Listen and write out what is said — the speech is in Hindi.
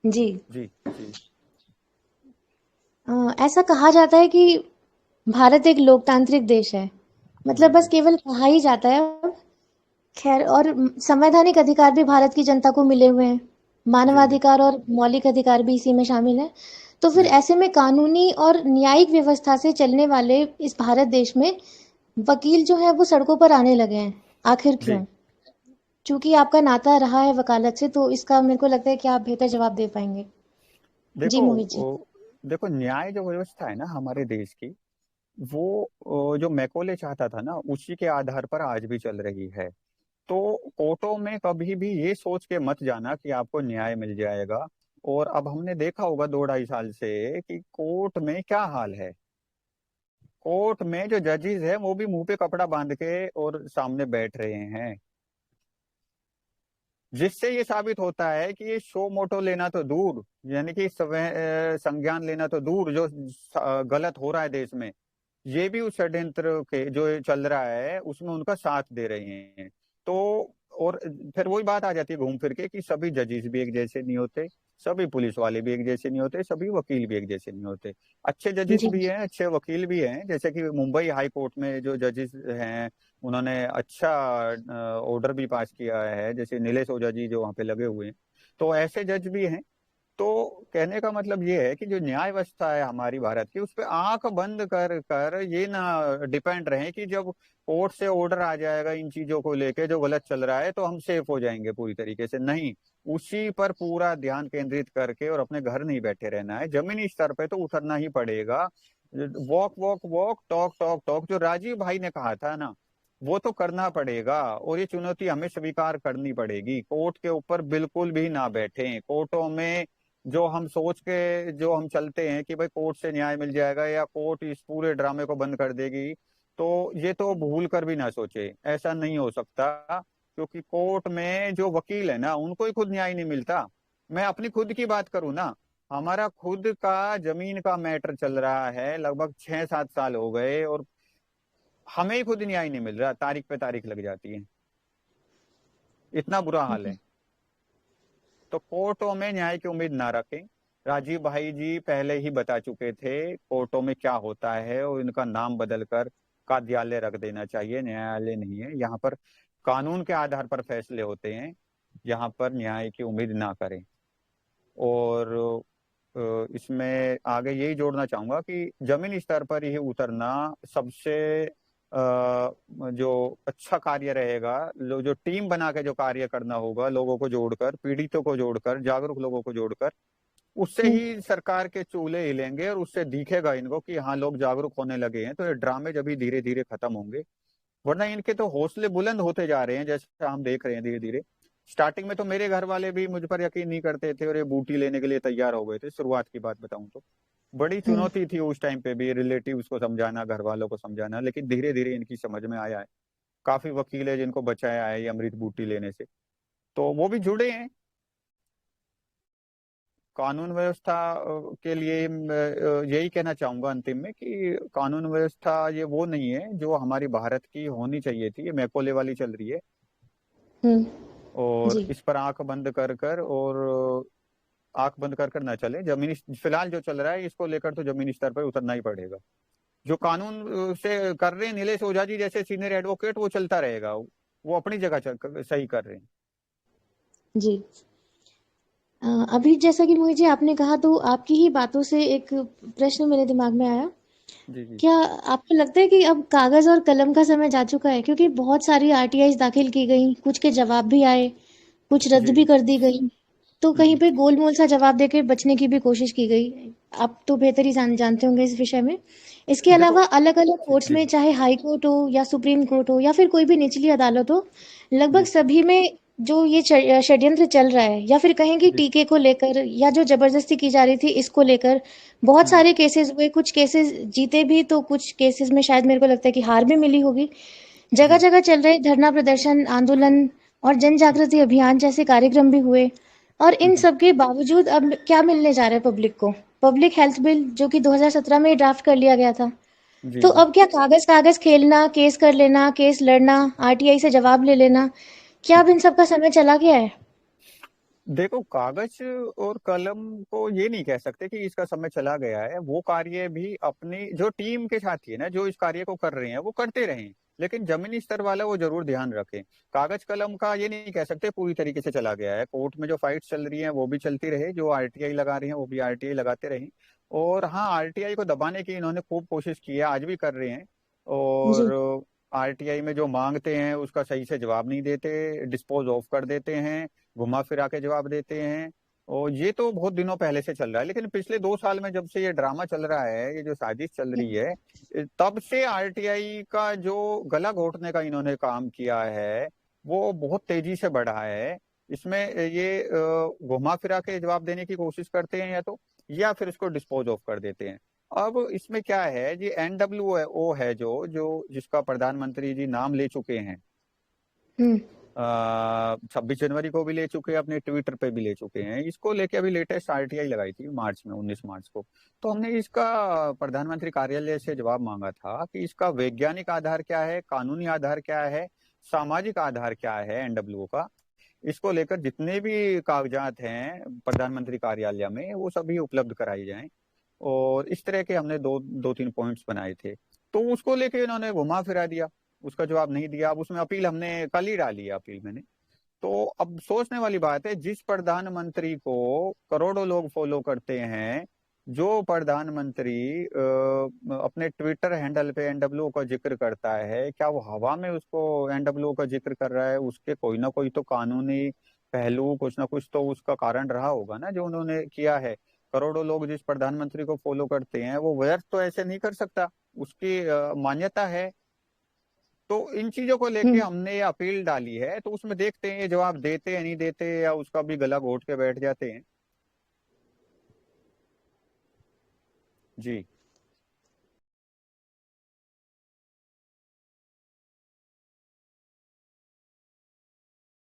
जी। जी जी। ऐसा कहा जाता है कि भारत एक लोकतांत्रिक देश है। मतलब जी बस जी केवल कहा ही जाता है अब। खैर, और संवैधानिक अधिकार भी भारत की जनता को मिले हुए हैं। जी जी मानवाधिकार और मौलिक अधिकार भी इसी में शामिल है। तो फिर जी ऐसे में कानूनी और न्यायिक व्यवस्था से चलने वाले इस भारत देश में वकील जो है वो सड़कों पर आने लगे हैं। आखिर क्यों? जी। चूंकि आपका नाता रहा है वकालत से, तो इसका मेरे को लगता है कि आप बेहतर जवाब दे पाएंगे। जी देखो मोहित जी। देखो, न्याय जो व्यवस्था है ना हमारे देश की, वो जो मैकोले चाहता था ना, उसी के आधार पर आज भी चल रही है। तो कोर्टों में कभी भी ये सोच के मत जाना कि आपको न्याय मिल जाएगा। और अब हमने देखा होगा 2-2.5 साल से कि कोर्ट में क्या हाल है। कोर्ट में जो जजेस है वो भी मुंह पे कपड़ा बांध के और सामने बैठ रहे हैं, जिससे ये साबित होता है कि ये शो मोटो लेना तो दूर, यानी कि संज्ञान लेना तो दूर, जो गलत हो रहा है देश में, ये भी उस षड्यंत्र के जो चल रहा है उसमें उनका साथ दे रहे हैं। तो और फिर वही बात आ जाती है घूम फिर के कि सभी जजेस भी एक जैसे नहीं होते, सभी पुलिस वाले भी एक जैसे नहीं होते, सभी वकील भी एक जैसे नहीं होते। अच्छे जजेस जी। भी हैं, अच्छे वकील भी हैं, जैसे कि मुंबई हाई कोर्ट में जो जजेस हैं, उन्होंने अच्छा ऑर्डर भी पास किया है, जैसे नीलेश ओझा जी जो वहाँ पे लगे हुए हैं। तो ऐसे जज भी हैं। तो कहने का मतलब ये है कि जो न्याय व्यवस्था है हमारी भारत की, उस पर आंख बंद कर कर ये ना डिपेंड रहे कि जब कोर्ट से ऑर्डर आ जाएगा इन चीजों को लेके जो गलत चल रहा है तो हम सेफ हो जाएंगे पूरी तरीके से। नहीं, उसी पर पूरा ध्यान केंद्रित करके और अपने घर नहीं बैठे रहना है, जमीनी स्तर पे तो उतरना ही पड़ेगा। Walk walk walk, talk talk talk, जो राजीव भाई ने कहा था ना, वो तो करना पड़ेगा। और ये चुनौती हमें स्वीकार करनी पड़ेगी। कोर्ट के ऊपर बिल्कुल भी ना बैठे। कोर्टों में जो हम चलते हैं कि भाई कोर्ट से न्याय मिल जाएगा या कोर्ट इस पूरे ड्रामे को बंद कर देगी, तो ये तो भूल कर भी ना सोचे, ऐसा नहीं हो सकता। क्योंकि कोर्ट में जो वकील है ना, उनको ही खुद न्याय नहीं मिलता। मैं अपनी खुद की बात करूं ना, हमारा खुद का जमीन का मैटर चल रहा है, लगभग 6-7 साल हो गए, और हमें ही खुद न्याय नहीं मिल रहा, तारीख पे तारीख लग जाती है। इतना बुरा हाल है। तो कोर्टों में न्याय की उम्मीद ना रखें। राजीव भाई जी पहले ही बता चुके थे कोर्टों में क्या होता है, और इनका नाम बदलकर कार्यालय रख देना चाहिए, न्यायालय नहीं है। यहाँ पर कानून के आधार पर फैसले होते हैं, यहाँ पर न्याय की उम्मीद ना करें। और इसमें आगे यही जोड़ना चाहूंगा कि जमीनी स्तर पर ही उतरना सबसे जो अच्छा कार्य रहेगा। जो टीम बना के जो कार्य करना होगा, लोगों को जोड़कर, पीड़ितों को जोड़कर, जागरूक लोगों को जोड़कर, उससे हम्म। ही सरकार के चूल्हे हिलेंगे और उससे दिखेगा इनको कि हाँ लोग जागरूक होने लगे हैं। तो ये ड्रामे जब भी धीरे धीरे खत्म होंगे, वरना इनके तो हौसले बुलंद होते जा रहे हैं जैसे हम देख रहे हैं धीरे धीरे। स्टार्टिंग में तो मेरे घर वाले भी मुझ पर यकीन नहीं करते थे और ये बूटी लेने के लिए तैयार हो गए थे, शुरुआत की बात बताऊं तो। बड़ी हम्म। चुनौती थी उस टाइम पे भी, रिलेटिव्स को समझाना, घर वालों को समझाना, लेकिन धीरे धीरे इनकी समझ में आया है। काफी वकील है जिनको बचाया है ये अमृत बूटी लेने से, तो वो भी जुड़े हैं। कानून व्यवस्था के लिए यही कहना चाहूंगा अंतिम में कि कानून व्यवस्था ये वो नहीं है जो हमारी भारत की होनी चाहिए थी, ये मैकोले वाली चल रही है। और जी। इस पर आंख बंद कर कर ना चले। जमीनी फिलहाल जो चल रहा है इसको लेकर तो जमीनी स्तर पर उतरना ही पड़ेगा। जो कानून से कर रहे हैं नीलेश ओझा जी जैसे सीनियर एडवोकेट, वो चलता रहेगा, वो अपनी जगह सही कर रहे हैं। जी। अभी जैसा कि मुझे आपने कहा, तो आपकी ही बातों से एक प्रश्न मेरे दिमाग में आया। जी जी क्या आपको लगता है कि अब कागज और कलम का समय जा चुका है? क्योंकि बहुत सारी आरटीआईज दाखिल की गई, कुछ के जवाब भी आए, कुछ रद्द जी भी जी। कर दी गई। तो कहीं हम्म। पे गोलमोल सा जवाब देके बचने की भी कोशिश की गई। आप तो बेहतर ही जानते होंगे इस विषय में। इसके देखो। अलावा अलग अलग जी कोर्ट्स जी में, चाहे हाई कोर्ट हो या सुप्रीम कोर्ट हो या फिर कोई भी निचली अदालत हो, लगभग जी सभी में जो ये षड्यंत्र चल रहा है, या फिर कहें कि जी। टीके को लेकर या जो जबरदस्ती की जा रही थी इसको लेकर, बहुत हम्म सारे केसेस हुए। कुछ केसेस जीते भी, तो कुछ केसेस में शायद मेरे को लगता है कि हार भी मिली होगी। जगह जी जगह चल रहे धरना प्रदर्शन, आंदोलन और जन जागृति अभियान जैसे कार्यक्रम भी हुए। और इन हम्म। सब के बावजूद अब क्या मिलने जा रहा है पब्लिक को? पब्लिक हेल्थ बिल, जो कि 2017 में ड्राफ्ट कर लिया गया था। जी तो जी। अब क्या कागज कागज खेलना, केस कर लेना, केस लड़ना, आरटीआई से जवाब ले लेना, क्या अब इन सब का समय चला गया है? देखो, कागज और कलम को ये नहीं कह सकते कि इसका समय चला गया है। वो कार्य भी अपनी जो टीम के साथी है ना, जो इस कार्य को कर रहे हैं वो करते रहें, लेकिन जमीनी स्तर वाला वो जरूर ध्यान रखें। कागज कलम का ये नहीं कह सकते पूरी तरीके से चला गया है। कोर्ट में जो फाइट चल रही है वो भी चलती रहे, जो आरटीआई लगा रही है वो भी आरटीआई लगाते रहे। और हाँ, आरटीआई को दबाने की इन्होंने खूब कोशिश की है, आज भी कर रहे हैं। जी। और आरटीआई में जो मांगते हैं उसका सही से जवाब नहीं देते, डिस्पोज ऑफ कर देते हैं, घुमा फिरा के जवाब देते हैं। और ये तो बहुत दिनों पहले से चल रहा है, लेकिन पिछले 2 साल में जब से ये ड्रामा चल रहा है, ये जो साजिश चल रही हम्म। है, तब से आरटीआई का जो गला घोटने का इन्होंने काम किया है वो बहुत तेजी से बढ़ा है। इसमें ये घुमा फिरा के जवाब देने की कोशिश करते हैं या फिर इसको डिस्पोज ऑफ कर देते हैं। अब इसमें क्या है जी, एनडब्ल्यूओ है जो जो जिसका प्रधानमंत्री जी नाम ले चुके हैं, हम्म। 26 जनवरी को भी ले चुके हैं, अपने ट्विटर पे भी ले चुके हैं। इसको लेके अभी लेटेस्ट आरटीआई लगाई थी मार्च में, 19 मार्च को। तो हमने इसका प्रधानमंत्री कार्यालय से जवाब मांगा था कि इसका वैज्ञानिक आधार क्या है, कानूनी आधार क्या है, सामाजिक आधार क्या है एनडब्ल्यूओ का। इसको लेकर जितने भी कागजात हैं प्रधानमंत्री कार्यालय में वो सभी उपलब्ध कराई जाएं। और इस तरह के हमने दो दो तीन पॉइंट्स बनाए थे। तो उसको लेके इन्होंने घुमा फिरा दिया, उसका जवाब नहीं दिया। अब उसमें अपील हमने कल ही डाली है, अपील मैंने। तो अब सोचने वाली बात है, जिस प्रधानमंत्री को करोड़ों लोग फॉलो करते हैं, जो प्रधानमंत्री अपने ट्विटर हैंडल पे एनडब्ल्यू का जिक्र करता है, क्या वो हवा में उसको एनडब्ल्यू का जिक्र कर रहा है? उसके कोई ना कोई तो कानूनी पहलू, कुछ ना कुछ तो उसका कारण रहा होगा ना जो उन्होंने किया है। करोड़ों लोग जिस प्रधानमंत्री को फॉलो करते हैं वो व्यर्थ तो ऐसे नहीं कर सकता, उसकी मान्यता है। तो इन चीजों को लेके हम्म। हमने ये अपील डाली है, तो उसमें देखते हैं ये जवाब देते हैं नहीं देते, या उसका भी गला घोट के बैठ जाते हैं। जी।